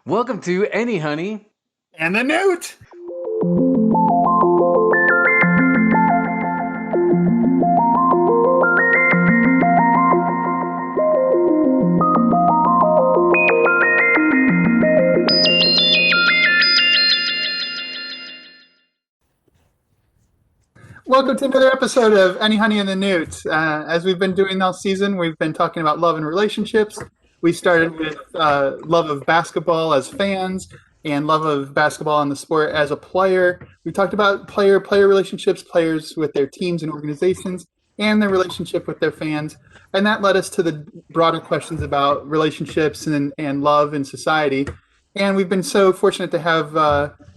Welcome to Anyhoney. And the Newt. Welcome to another episode of Anyhoney and the Newt. As we've been doing all season, we've been talking about love and relationships. We started with love of basketball as fans and love of basketball in the sport as a player. We talked about player relationships, players with their teams and organizations, and their relationship with their fans. And that led us to the broader questions about relationships and love in society. And we've been so fortunate to have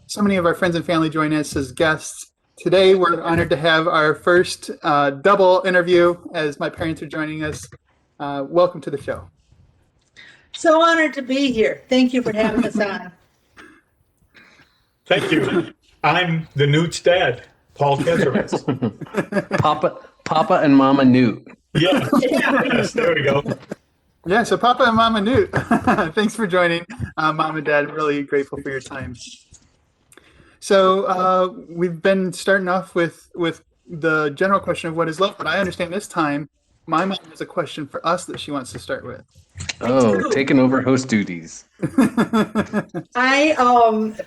so many of our friends and family join us as guests. Today, we're honored to have our first double interview as my parents are joining us. Welcome to the show. So honored to be here. Thank you for having us on. Thank you. I'm the Newt's dad, Paul Keserowitz. Papa and Mama Newt. Yes, there we go. Yeah, so Papa and Mama Newt, thanks for joining. Mom and Dad, really grateful for your time. So we've been starting off with the general question of what is love, but I understand this time my mom has a question for us that she wants to start with. Oh, taking over host duties. I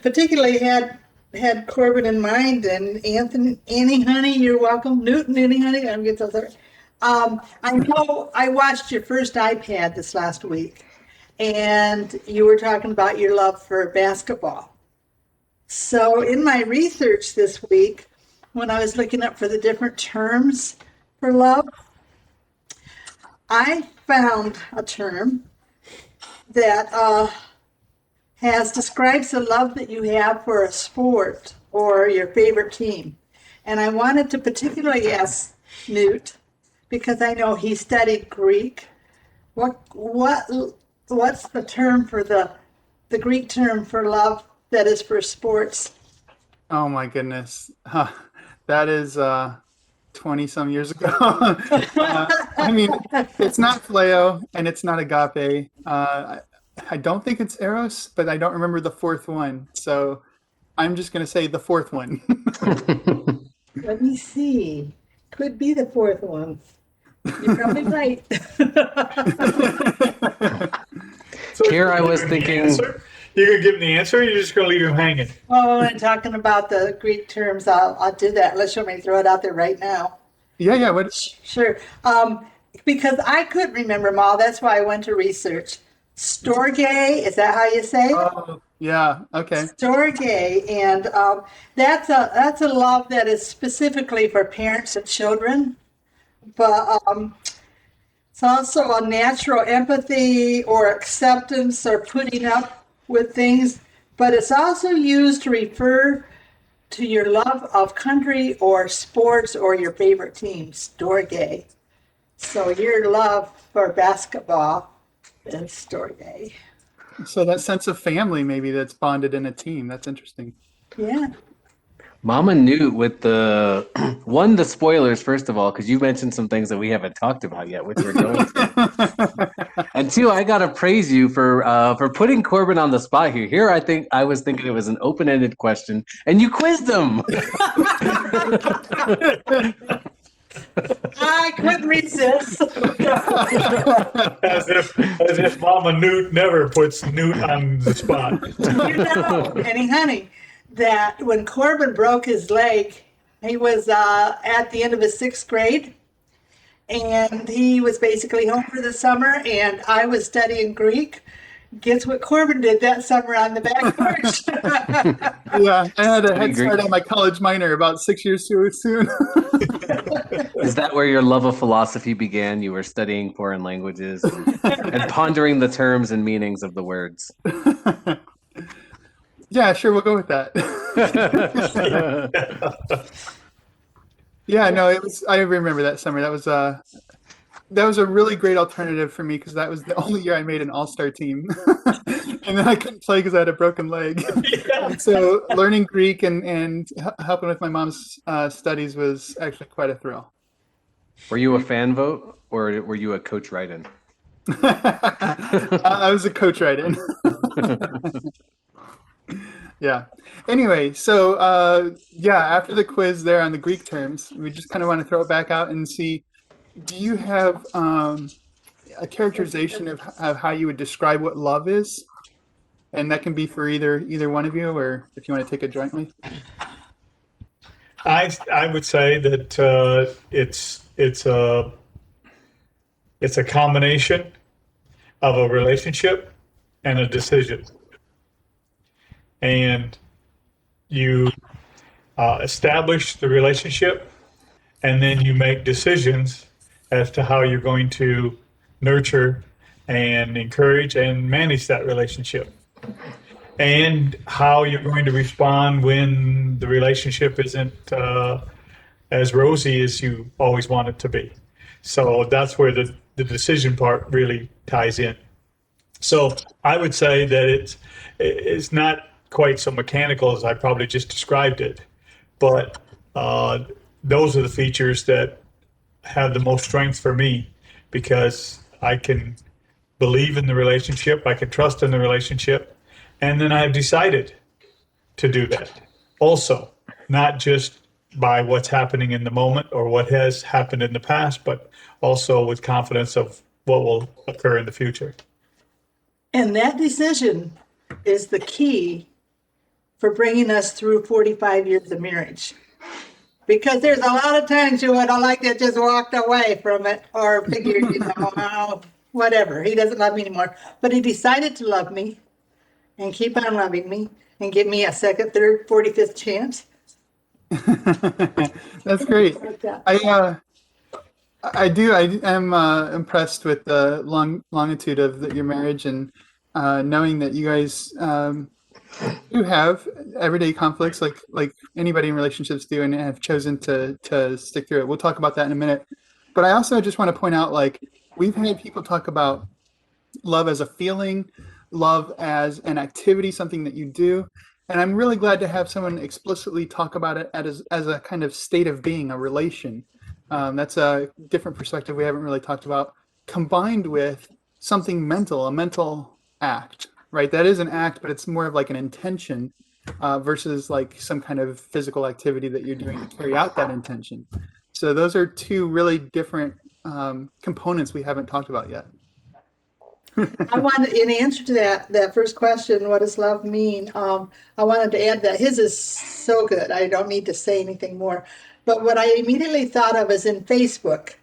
particularly had Corbin in mind, and Anyhoney, you're welcome. Newt and Anyhoney, I'm getting so sorry. I know I watched your first iPad this last week, and you were talking about your love for basketball. So in my research this week, when I was looking up for the different terms for love, I found a term that describes the love that you have for a sport or your favorite team. And I wanted to particularly ask Newt, because I know he studied Greek. What's the term for the Greek term for love that is for sports? Oh my goodness. That is 20 some years ago. I mean, it's not phileo and it's not agape. I don't think it's eros, but I don't remember the fourth one. So I'm just going to say the fourth one. Let me see. Could be the fourth one. You're probably right. So Here I was thinking. You're going to give him the answer, or you're just going to leave him hanging? Oh, when talking about the Greek terms, I'll do that. Unless you want me to throw it out there right now. Yeah. What? Sure. Because I couldn't remember them all. That's why I went to research. Storge, is that how you say it? Oh, yeah. Okay. Storge, and that's a love that is specifically for parents and children, but it's also a natural empathy or acceptance or putting up with things, but it's also used to refer to your love of country or sports or your favorite team, Storge. So your love for basketball is Storge. So that sense of family maybe that's bonded in a team. That's interesting. Yeah. Mama Newt with the the spoilers, first of all, because you mentioned some things that we haven't talked about yet, which we're going to. And two, I gotta praise you for putting Corbin on the spot here. Here, I was thinking it was an open-ended question, and you quizzed him. I couldn't resist. As if Mama Newt never puts Newt on the spot. You know, Anyhoney, that when Corbin broke his leg, he was at the end of his 6th grade, and he was basically home for the summer, and I was studying Greek. Guess what Corbin did that summer on the back porch? Yeah, I had a head start on my college minor about 6 years too soon. Is that where your love of philosophy began? You were studying foreign languages and pondering the terms and meanings of the words. Yeah, sure, we'll go with that. Yeah, no, it was. I remember that summer. That was a really great alternative for me because that was the only year I made an all-star team, and then I couldn't play because I had a broken leg. And so learning Greek and helping with my mom's studies was actually quite a thrill. Were you a fan vote or were you a coach write-in? I was a coach write-in. Yeah. Anyway, so after the quiz there on the Greek terms, we just kind of want to throw it back out and see, do you have a characterization of how you would describe what love is? And that can be for either one of you, or if you want to take it jointly. I would say that it's a combination of a relationship and a decision, and you establish the relationship, and then you make decisions as to how you're going to nurture and encourage and manage that relationship, and how you're going to respond when the relationship isn't as rosy as you always want it to be. So that's where the decision part really ties in. So I would say that it's not quite so mechanical as I probably just described it, but those are the features that have the most strength for me, because I can believe in the relationship, I can trust in the relationship, and then I've decided to do that. Also, not just by what's happening in the moment or what has happened in the past, but also with confidence of what will occur in the future. And that decision is the key for bringing us through 45 years of marriage. Because there's a lot of times you would have liked to just walked away from it or figured, oh, whatever, he doesn't love me anymore. But he decided to love me and keep on loving me and give me a second, third, 45th chance. That's great. I am impressed with the longitude of your marriage, and knowing that you guys do have everyday conflicts like anybody in relationships do, and have chosen to stick through it. We'll talk about that in a minute. But I also just want to point out, like, we've had people talk about love as a feeling, love as an activity, something that you do. And I'm really glad to have someone explicitly talk about it as a kind of state of being, a relation. That's a different perspective we haven't really talked about, combined with something mental, a mental act, right? That is an act, but it's more of like an intention versus like some kind of physical activity that you're doing to carry out that intention. So those are two really different components we haven't talked about yet. I wanted, in answer to that first question, what does love mean? I wanted to add that his is so good. I don't need to say anything more. But what I immediately thought of is in Facebook.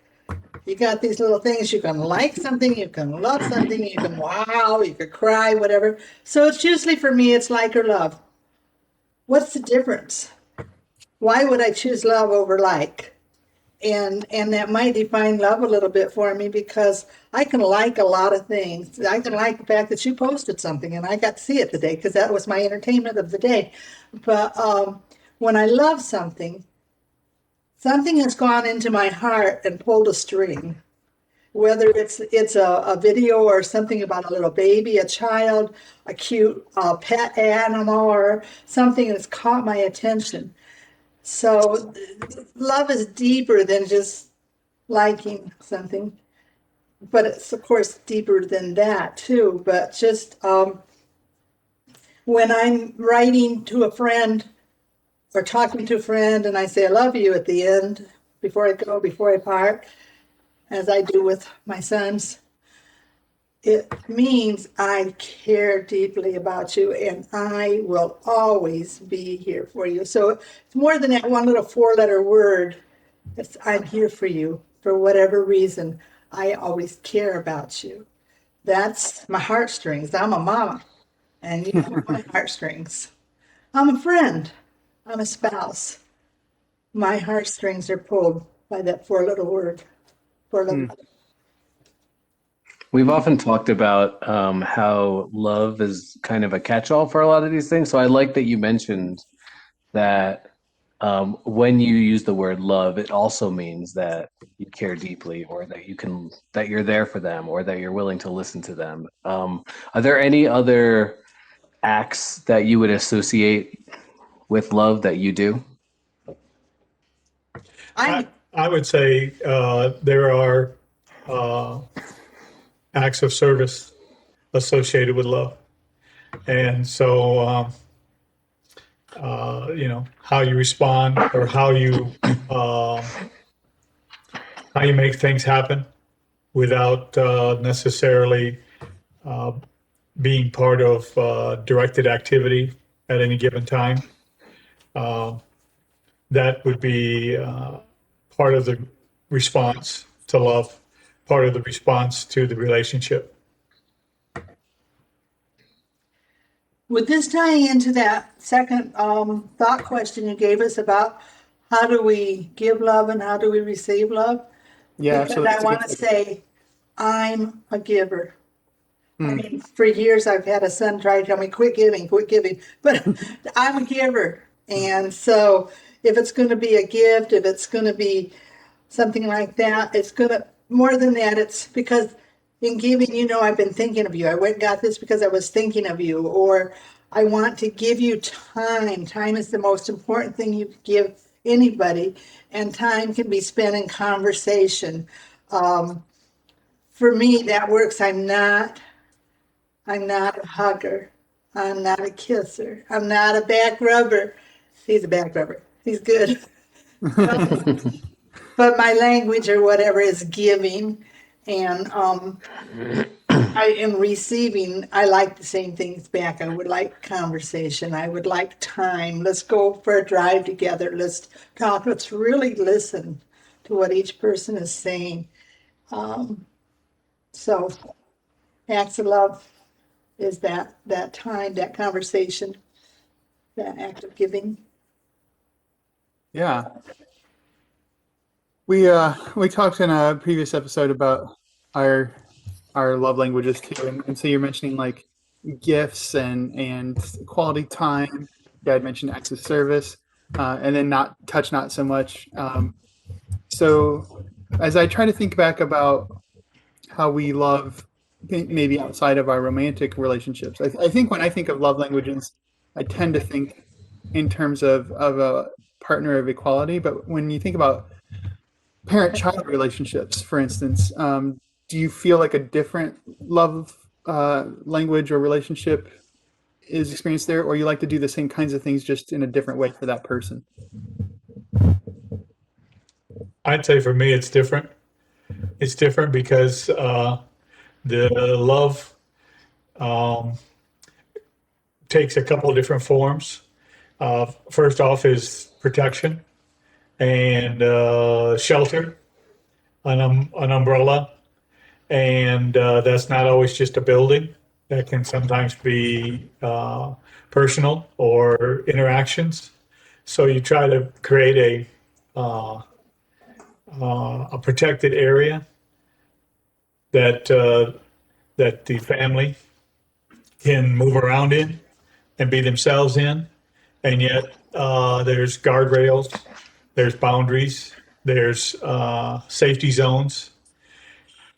You got these little things. You can like something, you can love something, you can wow, you can cry, whatever. So it's usually, for me, it's like or love. What's the difference? Why would I choose love over like? And that might define love a little bit for me, because I can like a lot of things. I can like the fact that you posted something and I got to see it today because that was my entertainment of the day. But when I love something, something has gone into my heart and pulled a string. Whether it's a video or something about a little baby, a child, a cute pet animal, or something that's caught my attention. So love is deeper than just liking something, but it's of course deeper than that too. But just when I'm writing to a friend or talking to a friend and I say I love you at the end, before I go, before I part, as I do with my sons, it means I care deeply about you and I will always be here for you. So it's more than that one little 4-letter word. It's I'm here for you for whatever reason. I always care about you. That's my heartstrings. I'm a mama and you have my heartstrings. I'm a friend. I'm a spouse. My heartstrings are pulled by that 4-letter word. 4-letter. We've often talked about how love is kind of a catch-all for a lot of these things. So I like that you mentioned that when you use the word love, it also means that you care deeply, or that you're there for them, or that you're willing to listen to them. Are there any other acts that you would associate with love that you do? I would say there are acts of service associated with love. And so, how you respond or how you make things happen without necessarily being part of directed activity at any given time. That would be part of the response to love, part of the response to the relationship. Would this tie into that second thought question you gave us about how do we give love and how do we receive love? Yeah, Because absolutely. I want to say, I'm a giver. I mean, for years I've had a son try to tell me, quit giving, but I'm a giver. And so if it's going to be a gift, if it's going to be something like that, it's going to, more than that, it's because in giving, I've been thinking of you. I went and got this because I was thinking of you, or I want to give you time. Time is the most important thing you give anybody, and time can be spent in conversation. For me, that works. I'm not a hugger. I'm not a kisser. I'm not a back rubber. He's a back rubber. He's good. But my language or whatever is giving, and I am receiving. I like the same things back. I would like conversation. I would like time. Let's go for a drive together. Let's talk. Let's really listen to what each person is saying. So acts of love is that time, that conversation, that act of giving. Yeah. We talked in a previous episode about our love languages too, and so you're mentioning like gifts and quality time. Dad mentioned acts of service, and then not so much. So as I try to think back about how we love, maybe outside of our romantic relationships, I think when I think of love languages, I tend to think in terms of a partner of equality. But when you think about parent-child relationships, for instance, do you feel like a different love language or relationship is experienced there, or you like to do the same kinds of things just in a different way for that person? I'd say for me, it's different. It's different because the love takes a couple of different forms. First off is protection and shelter, an umbrella, and that's not always just a building. That can sometimes be personal or interactions. So you try to create a protected area that that the family can move around in and be themselves in, and yet there's guardrails, there's boundaries, there's safety zones.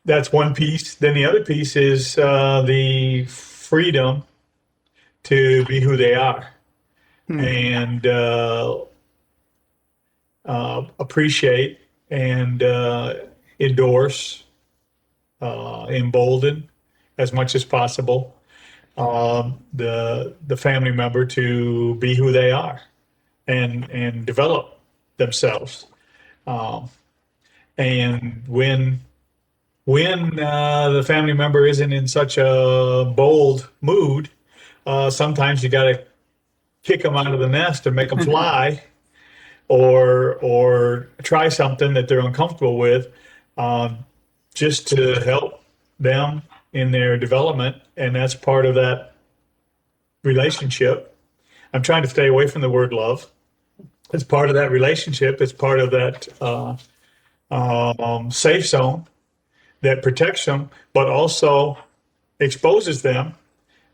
That's one piece. Then the other piece is the freedom to be who they are and appreciate and endorse, embolden as much as possible the family member to be who they are and develop themselves. And when the family member isn't in such a bold mood, sometimes you got to kick them out of the nest and make them fly, or try something that they're uncomfortable with, just to help them in their development, and that's part of that relationship. I'm trying to stay away from the word love. It's part of that relationship. It's part of that safe zone that protects them, but also exposes them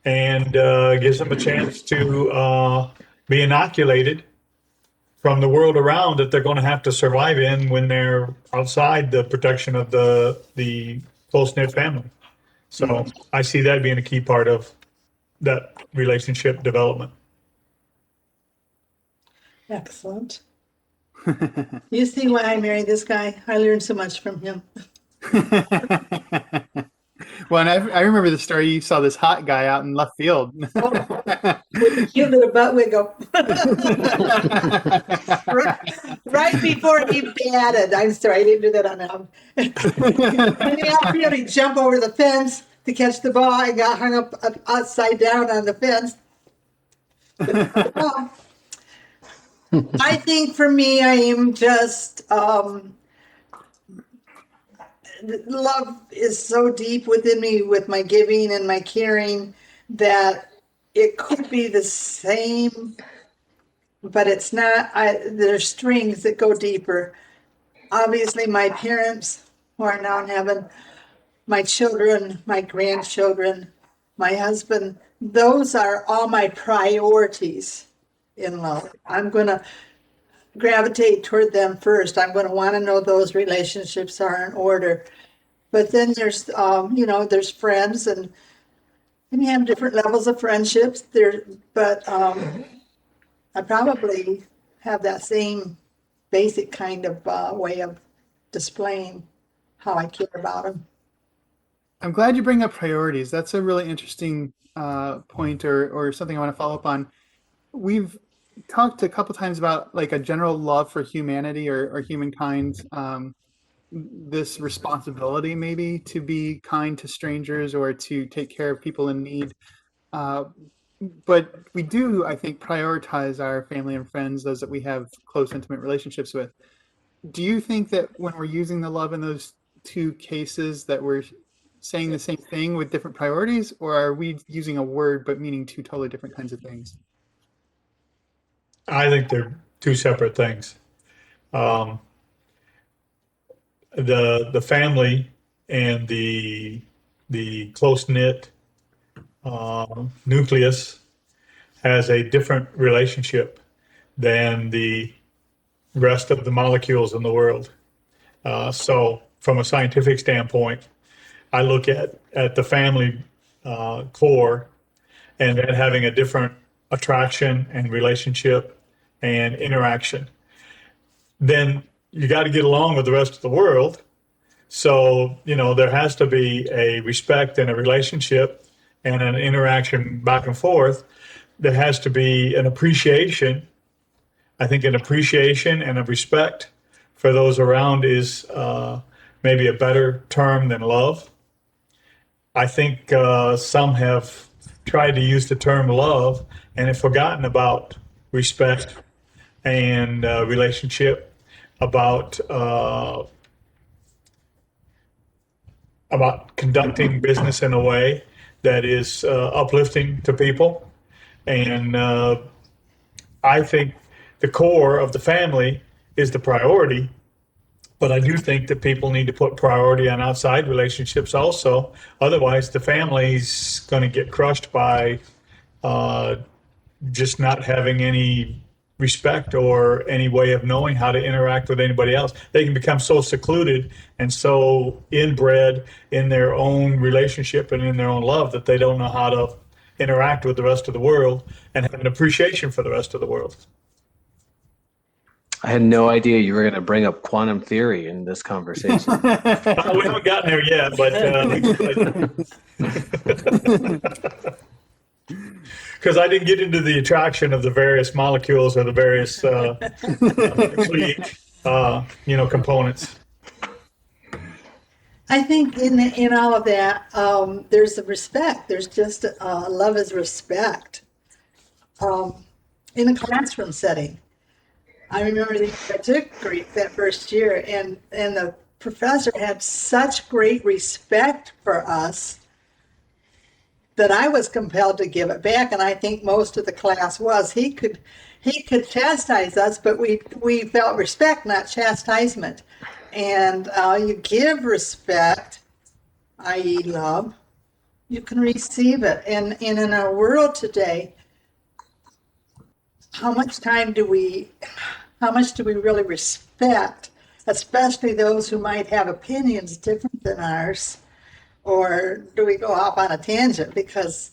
and gives them a chance to be inoculated from the world around that they're going to have to survive in when they're outside the protection of the close-knit family. So I see that being a key part of that relationship development. Excellent. You see why I married this guy? I learned so much from him. Well, and I remember the story. You saw this hot guy out in left field. With a cute little butt wiggle. right before he batted. I'm sorry, I didn't do that on him. In the outfield, he'd jump over the fence to catch the ball and got hung up upside down on the fence. I think for me, I am just, love is so deep within me with my giving and my caring that it could be the same, but it's not. There's strings that go deeper. Obviously, my parents who are now in heaven, my children, my grandchildren, my husband, those are all my priorities in love. I'm going to gravitate toward them first. I'm going to want to know those relationships are in order. But then there's, there's friends, and you have different levels of friendships there. But I probably have that same basic kind of way of displaying how I care about them. I'm glad you bring up priorities. That's a really interesting point or something I want to follow up on. We've talked a couple times about like a general love for humanity or humankind, this responsibility maybe to be kind to strangers or to take care of people in need. But we do, I think, prioritize our family and friends, those that we have close, intimate relationships with. Do you think that when we're using the love in those two cases that we're saying the same thing with different priorities, or are we using a word but meaning two totally different kinds of things? I think they're two separate things. The family and the close knit nucleus has a different relationship than the rest of the molecules in the world. So, from a scientific standpoint, I look at the family core and that having a different attraction and relationship and interaction. Then you got to get along with the rest of the world. So, there has to be a respect and a relationship and an interaction back and forth. There has to be an appreciation. I think an appreciation and a respect for those around is maybe a better term than love. I think some have tried to use the term love and have forgotten about respect and relationship, about conducting business in a way that is uplifting to people. And I think the core of the family is the priority, but I do think that people need to put priority on outside relationships also. Otherwise, the family's going to get crushed by just not having any respect or any way of knowing how to interact with anybody else. They can become so secluded and so inbred in their own relationship and in their own love that they don't know how to interact with the rest of the world and have an appreciation for the rest of the world. I had no idea you were going to bring up quantum theory in this conversation. We haven't gotten there yet, but because I didn't get into the attraction of the various molecules or the various components. I think in all of that, there's a respect. There's just love is respect. In a classroom setting, I remember I took Greek that first year, and the professor had such great respect for us that I was compelled to give it back, and I think most of the class was. He could chastise us, but we felt respect, not chastisement. And you give respect, i.e. love, you can receive it. And in our world today, how much do we really respect, especially those who might have opinions different than ours? Or do we go off on a tangent because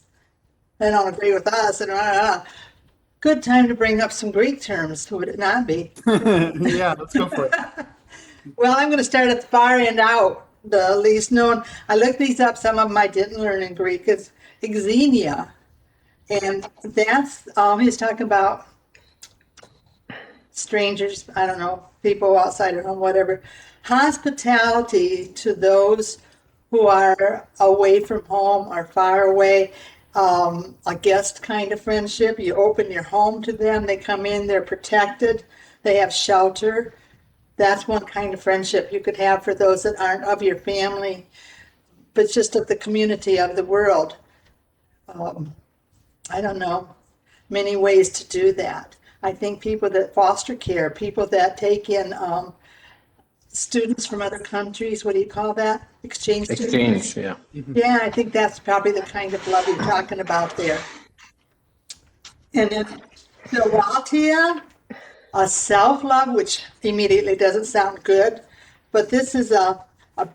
they don't agree with us? And good time to bring up some Greek terms, would it not be? Yeah, let's go for it. Well, I'm going to start at the far end out. the least known. I looked these up. Some of them I didn't learn in Greek. It's xenia, and that's he's talking about strangers. I don't know, people outside of home, whatever. Hospitality to those who are away from home or far away. A guest kind of friendship. You open your home to them. They come in. They're protected. They have shelter. That's one kind of friendship you could have for those that aren't of your family, but just of the community of the world. I don't know, many ways to do that. I think people that foster care, people that take in students from other countries, what do you call that? Exchange students? Exchange, yeah. Yeah, I think that's probably the kind of love you're talking about there. And then Philatia, a self-love, which immediately doesn't sound good, but this is a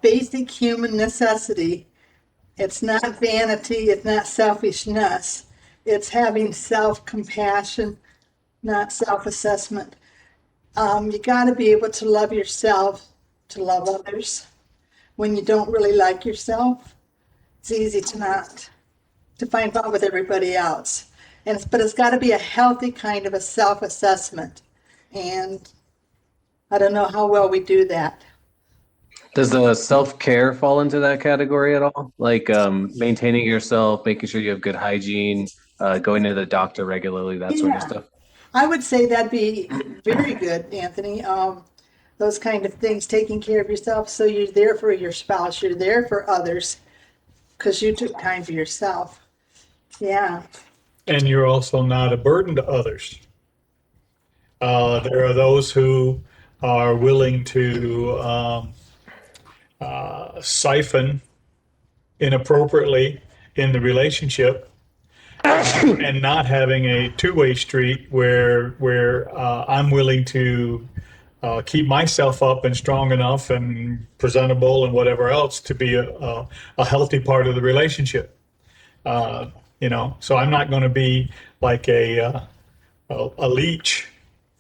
basic human necessity. It's not vanity, it's not selfishness. It's having self-compassion, not self-assessment. You got to be able to love yourself, to love others. When you don't really like yourself, it's easy to find fault with everybody else. But it's got to be a healthy kind of a self-assessment. And I don't know how well we do that. Does the self-care fall into that category at all? Like maintaining yourself, making sure you have good hygiene, going to the doctor regularly, that sort of Yeah. stuff? I would say that'd be very good, Anthony. Those kind of things, taking care of yourself. So you're there for your spouse, you're there for others because you took time for yourself. Yeah. And you're also not a burden to others. There are those who are willing to siphon inappropriately in the relationship and not having a two-way street where I'm willing to keep myself up and strong enough and presentable and whatever else to be a healthy part of the relationship. So I'm not going to be like a leech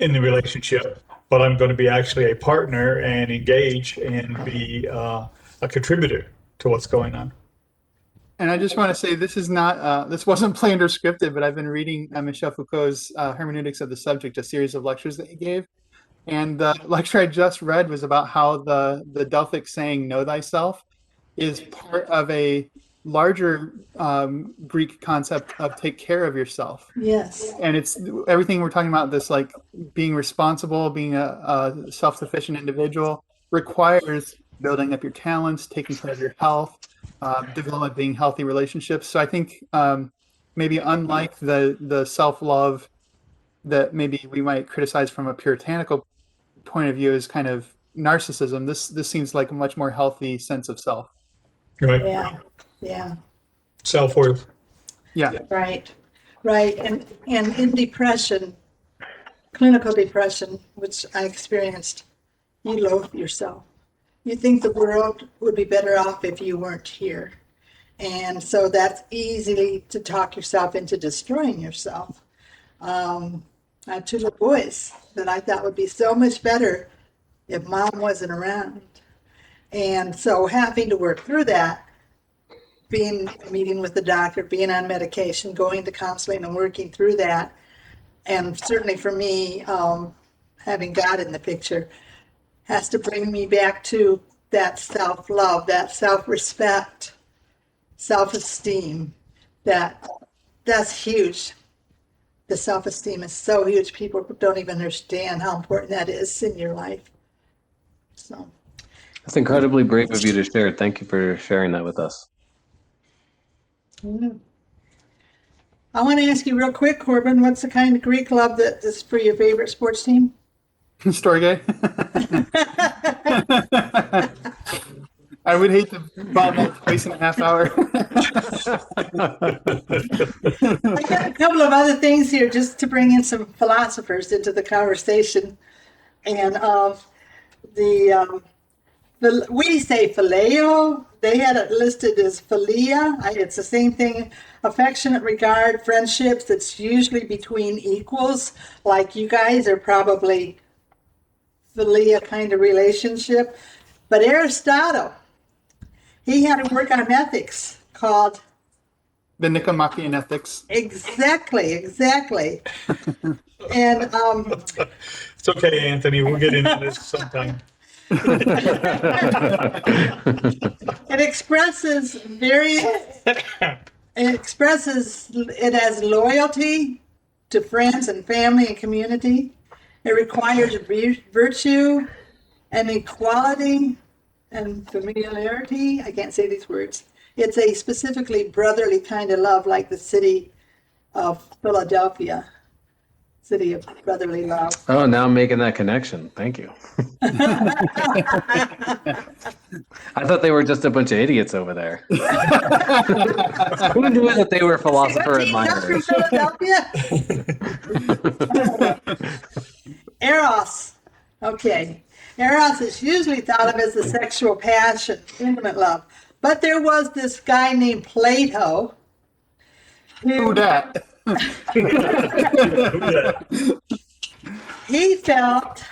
in the relationship, but I'm going to be actually a partner and engage and be a contributor to what's going on. And I just want to say this is not this wasn't planned or scripted, but I've been reading Michel Foucault's Hermeneutics of the Subject, a series of lectures that he gave. And the lecture I just read was about how the Delphic saying "Know thyself" is part of a larger Greek concept of take care of yourself. Yes. And it's everything we're talking about, this like being responsible, being a self-sufficient individual requires building up your talents, taking care of your health, developing healthy relationships. So I think maybe unlike the self-love that maybe we might criticize from a puritanical point of view as kind of narcissism, this seems like a much more healthy sense of self. Right? Yeah. Yeah. Self-worth. Yeah. Right. And in depression, clinical depression, which I experienced, you loathe yourself. You think the world would be better off if you weren't here. And so that's easy to talk yourself into destroying yourself. I had two little boys that I thought would be so much better if mom wasn't around. And so having to work through that, meeting with the doctor, being on medication, going to counseling and working through that. And certainly for me, having God in the picture has to bring me back to that self-love, that self-respect, self-esteem. That's huge. The self-esteem is so huge. People don't even understand how important that is in your life. So That's incredibly brave of you to share. Thank you for sharing that with us. I want to ask you real quick, Corbin, what's the kind of Greek love that is for your favorite sports team? Storge. I would hate to bomb that twice in a half hour. I got a couple of other things here just to bring in some philosophers into the conversation. And we say phileo. They had it listed as philia. It's the same thing. Affectionate regard, friendships. It's usually between equals. Like you guys are probably philia kind of relationship. But Aristotle He had to work on ethics called The Nicomachean Ethics. exactly. And It's okay, Anthony. We'll get into this sometime. it expresses it as loyalty to friends and family and community. It requires virtue and equality and familiarity. I can't say these words. It's a specifically brotherly kind of love, like the city of Philadelphia, city of brotherly love. Oh, now I'm making that connection. Thank you. I thought they were just a bunch of idiots over there. Who knew that they were philosopher admirers? Philadelphia? Eros. Okay. Eros is usually thought of as the sexual passion, intimate love. But there was this guy named Plato. Who dat? He felt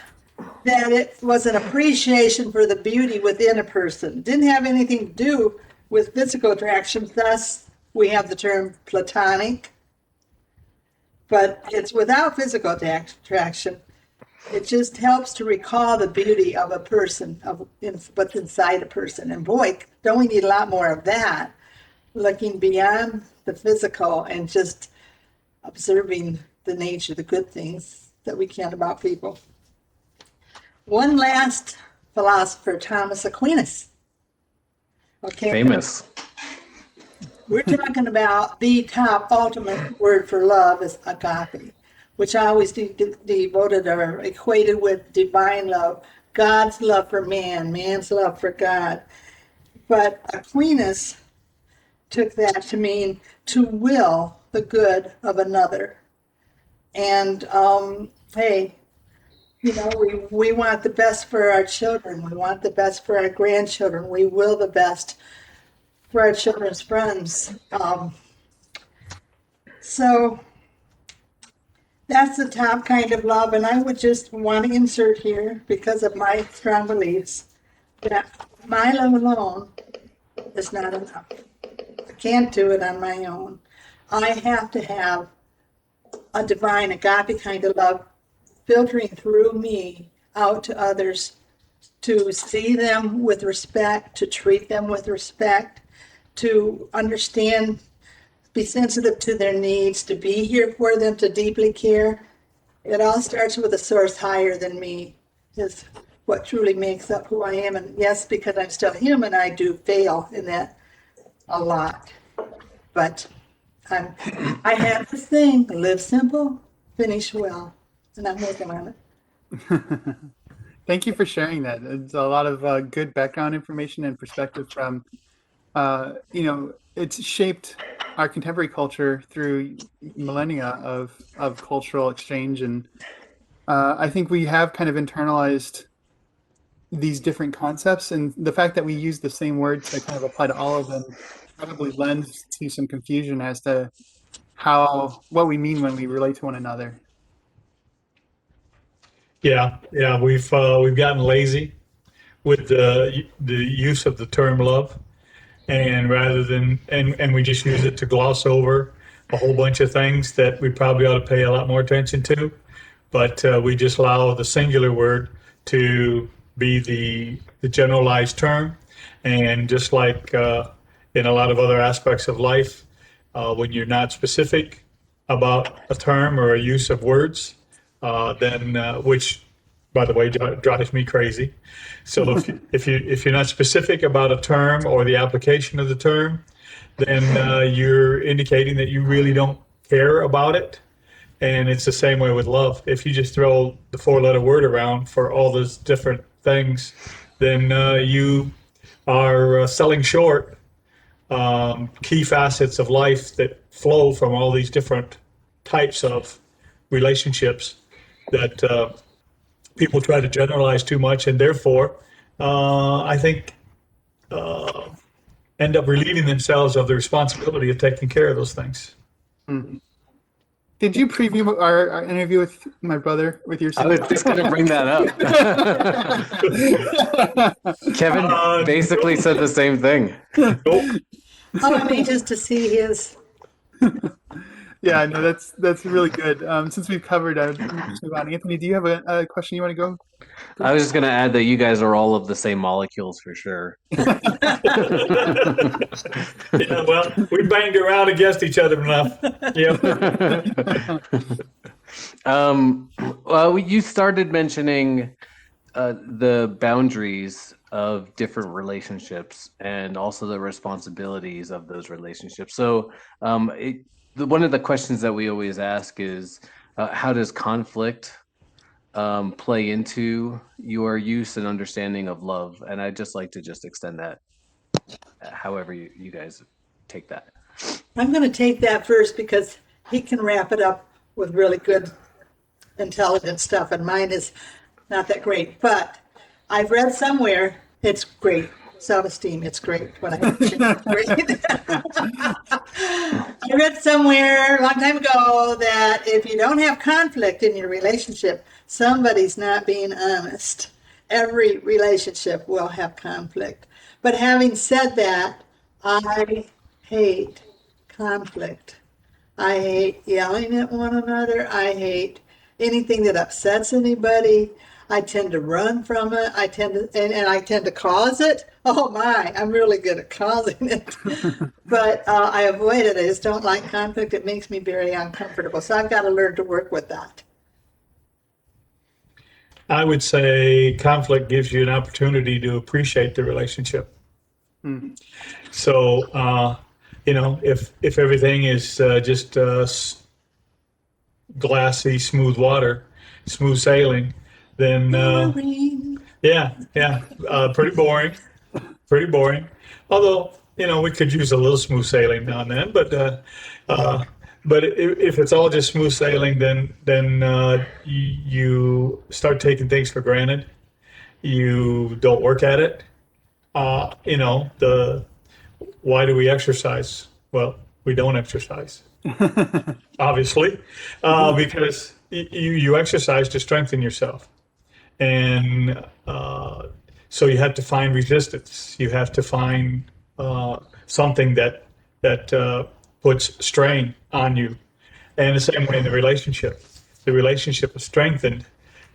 that it was an appreciation for the beauty within a person. Didn't have anything to do with physical attraction. Thus, we have the term platonic. But it's without physical attraction. It just helps to recall the beauty of a person, of what's inside a person. And boy, don't we need a lot more of that, looking beyond the physical and just observing the nature, the good things that we can about people. One last philosopher, Thomas Aquinas. Okay. Famous. We're talking about the top ultimate word for love is agape, which I always devoted or equated with divine love, God's love for man, man's love for God. But Aquinas took that to mean to will the good of another. And hey, you know, we want the best for our children. We want the best for our grandchildren. We will the best for our children's friends. So that's the top kind of love. And I would just want to insert here, because of my strong beliefs, that my love alone is not enough. I can't do it on my own. I have to have a divine agape kind of love filtering through me out to others, to see them with respect, to treat them with respect, to understand, be sensitive to their needs, to be here for them, to deeply care. It all starts with a source higher than me, is what truly makes up who I am. And yes, because I'm still human, I do fail in that a lot. But I have this thing, live simple, finish well, and I'm working on it. Thank you for sharing that. It's a lot of good background information and perspective from, it's shaped our contemporary culture through millennia of cultural exchange. And I think we have kind of internalized these different concepts, and the fact that we use the same words to kind of apply to all of them probably lends to some confusion as to what we mean when we relate to one another. Yeah, we've gotten lazy with the use of the term love, and rather than and we just use it to gloss over a whole bunch of things that we probably ought to pay a lot more attention to, but we just allow the singular word to be the generalized term. And just like in a lot of other aspects of life, when you're not specific about a term or a use of words, then which, by the way, drives me crazy. So if you're not specific about a term or the application of the term, then you're indicating that you really don't care about it. And it's the same way with love. If you just throw the four-letter word around for all those different things, then you are selling short key facets of life that flow from all these different types of relationships that people try to generalize too much, and therefore, I think, end up relieving themselves of the responsibility of taking care of those things. Mm-hmm. Did you preview our interview with my brother with your I son? was just going to bring that up. Kevin basically said the same thing. Nope. Oh, I'm anxious to see his. Yeah, no, that's really good. Since we've covered, let's move on. Anthony, do you have a question you want to go? I was just going to add that you guys are all of the same molecules for sure. Yeah, well, we banged around against each other enough. Yep. Well, you started mentioning the boundaries of different relationships and also the responsibilities of those relationships. So, one of the questions that we always ask is, how does conflict play into your use and understanding of love? And I'd just like to just extend that, however you guys take that. I'm going to take that first because he can wrap it up with really good, intelligent stuff, and mine is not that great. But I've read somewhere it's great. Self-esteem, it's great. When I read somewhere a long time ago that if you don't have conflict in your relationship, somebody's not being honest. Every relationship will have conflict. But having said that, I hate conflict. I hate yelling at one another. I hate anything that upsets anybody. I tend to run from it. I tend to cause it. Oh my, I'm really good at causing it. But I avoid it. I just don't like conflict. It makes me very uncomfortable. So I've got to learn to work with that. I would say conflict gives you an opportunity to appreciate the relationship. So, if everything is just glassy, smooth water, smooth sailing, then pretty boring. Pretty boring. Although, we could use a little smooth sailing now and then, but if it's all just smooth sailing, then you start taking things for granted. You don't work at it. Why do we exercise? Well, we don't exercise, obviously, because you exercise to strengthen yourself. And so you have to find resistance. You have to find something that puts strain on you. And the same way in the relationship is strengthened.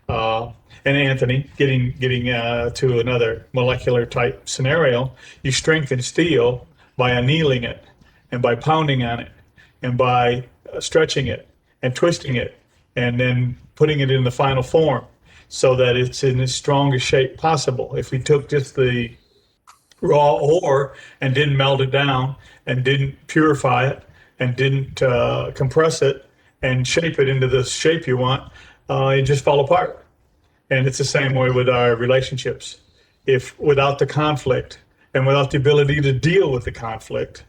And Anthony, getting to another molecular type scenario, you strengthen steel by annealing it, and by pounding on it, and by stretching it, and twisting it, and then putting it in the final form, so that it's in the strongest shape possible. If we took just the raw ore and didn't melt it down, and didn't purify it, and didn't compress it, and shape it into the shape you want, it just fall apart. And it's the same way with our relationships. If without the conflict and without the ability to deal with the conflict,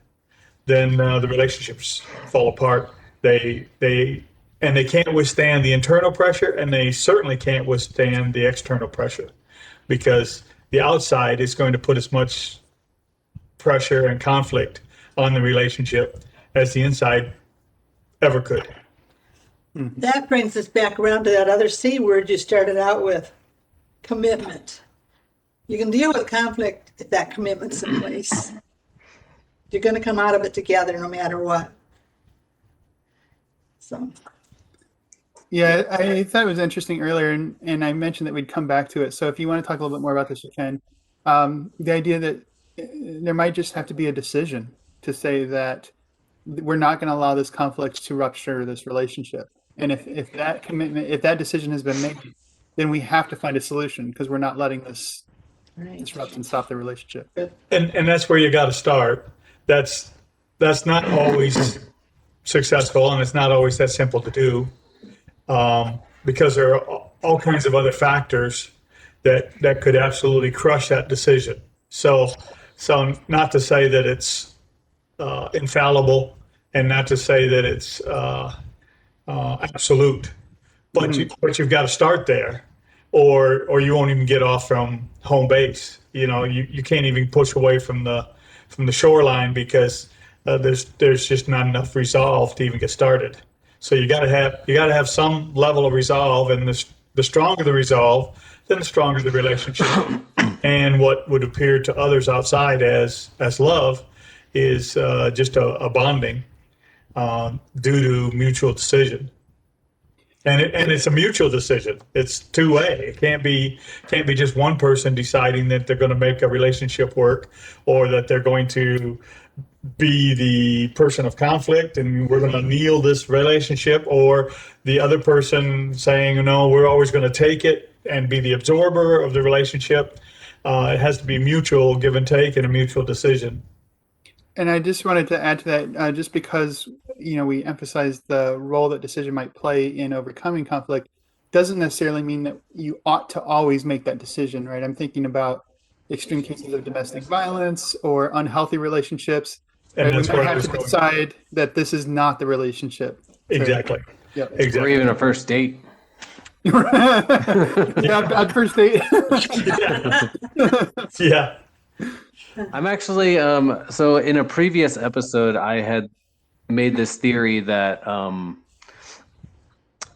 then the relationships fall apart. They can't withstand the internal pressure, and they certainly can't withstand the external pressure, because the outside is going to put as much pressure and conflict on the relationship as the inside ever could. That brings us back around to that other C word you started out with, commitment. You can deal with conflict if that commitment's in place. You're going to come out of it together no matter what. So. Yeah, I thought it was interesting earlier, and I mentioned that we'd come back to it. So if you want to talk a little bit more about this, you can. The idea that there might just have to be a decision to say that we're not going to allow this conflict to rupture this relationship. And if that commitment, if that decision has been made, then we have to find a solution, because we're not letting this disrupt and stop the relationship. And that's where you got to start. That's not always successful, and it's not always that simple to do, because there are all kinds of other factors that could absolutely crush that decision. So not to say that it's infallible, and not to say that it's absolute, but you've got to start there, or you won't even get off from home base. You can't even push away from the shoreline, because there's just not enough resolve to even get started. So you got to have some level of resolve, and the stronger the resolve, then the stronger the relationship. And what would appear to others outside as love is just a bonding due to mutual decision. And it's a mutual decision. It's two-way. It can't be just one person deciding that they're going to make a relationship work, or that they're going to be the person of conflict and we're going to kneel this relationship, or the other person saying, no, we're always going to take it and be the absorber of the relationship. It has to be mutual give and take and a mutual decision. And I just wanted to add to that, just because, we emphasize the role that decision might play in overcoming conflict, doesn't necessarily mean that you ought to always make that decision, right? I'm thinking about extreme cases of domestic violence or unhealthy relationships. And Right? We that's might where I have was to going. decide that this is not the relationship. Exactly. Yeah. Or Exactly. even a first date. Yeah, at first date. Yeah. I'm actually so in a previous episode I had made this theory that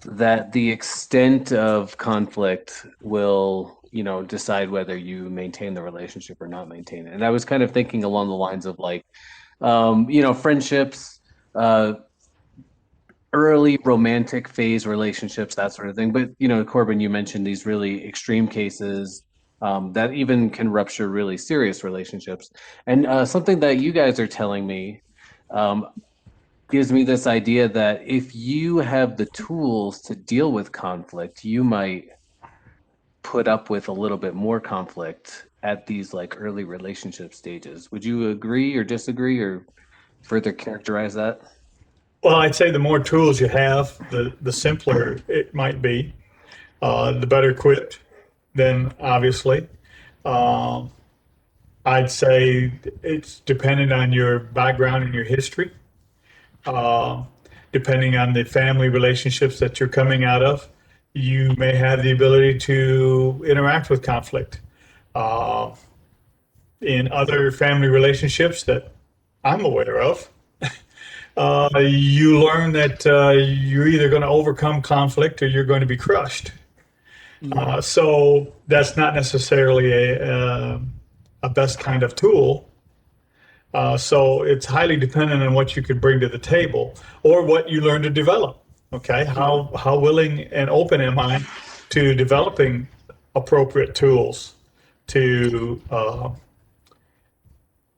that the extent of conflict will, decide whether you maintain the relationship or not maintain it. And I was kind of thinking along the lines of like friendships, early romantic phase relationships, that sort of thing. But Corbin, you mentioned these really extreme cases that even can rupture really serious relationships. And something that you guys are telling me gives me this idea that if you have the tools to deal with conflict, you might put up with a little bit more conflict at these like early relationship stages. Would you agree or disagree or further characterize that? Well, I'd say the more tools you have, the simpler it might be, the better equipped. Then obviously, I'd say it's dependent on your background and your history, depending on the family relationships that you're coming out of. You may have the ability to interact with conflict. In other family relationships that I'm aware of, you learn that you're either going to overcome conflict or you're going to be crushed. So that's not necessarily a best kind of tool. So it's highly dependent on what you could bring to the table or what you learn to develop. Okay, how willing and open am I to developing appropriate tools to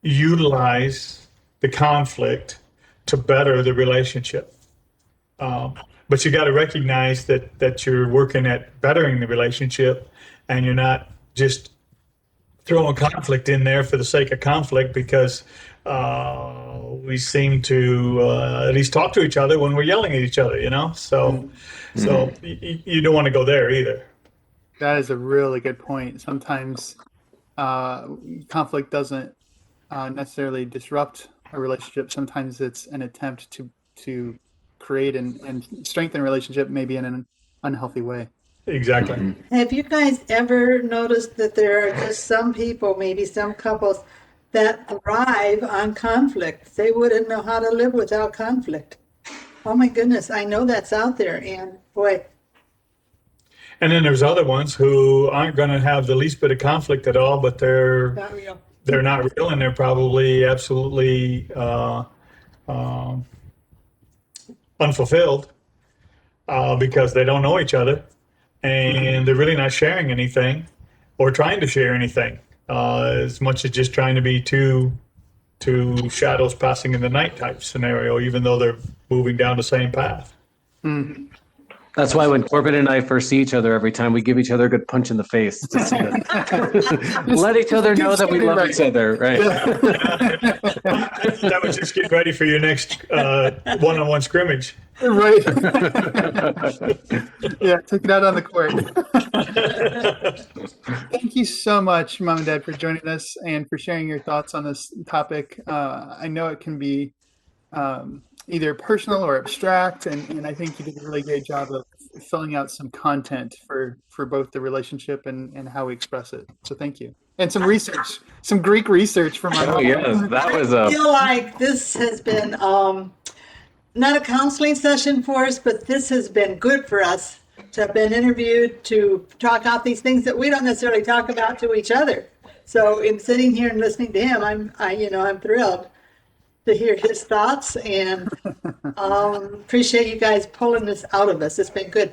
utilize the conflict to better the relationship. But you got to recognize that you're working at bettering the relationship, and you're not just throwing conflict in there for the sake of conflict because we seem to at least talk to each other when we're yelling at each other, So you don't want to go there either. That is a really good point. Sometimes conflict doesn't necessarily disrupt a relationship. Sometimes it's an attempt to create and strengthen a relationship, maybe in an unhealthy way. Exactly. Have you guys ever noticed that there are just some people, maybe some couples, that thrive on conflict? They wouldn't know how to live without conflict. Oh my goodness, I know that's out there, and boy. And then there's other ones who aren't going to have the least bit of conflict at all, but Not real. they're not real, and they're probably absolutely unfulfilled because they don't know each other, and they're really not sharing anything or trying to share anything as much as just trying to be two shadows passing in the night type scenario, even though they're moving down the same path. That's why when Corbin and I first see each other, every time we give each other a good punch in the face. Let each other know that we love each other, right? That was just get ready for your next one-on-one scrimmage. Right. Yeah, take it out on the court. Thank you so much, Mom and Dad, for joining us and for sharing your thoughts on this topic. I know it can be either personal or abstract, and I think you did a really great job of filling out some content for both the relationship and how we express it. So thank you. And some research, some Greek research from our Oh yes, that was I feel like this has been not a counseling session for us, but this has been good for us to have been interviewed, to talk out these things that we don't necessarily talk about to each other. So in sitting here and listening to him, I'm thrilled to hear his thoughts, and appreciate you guys pulling this out of us. It's been good.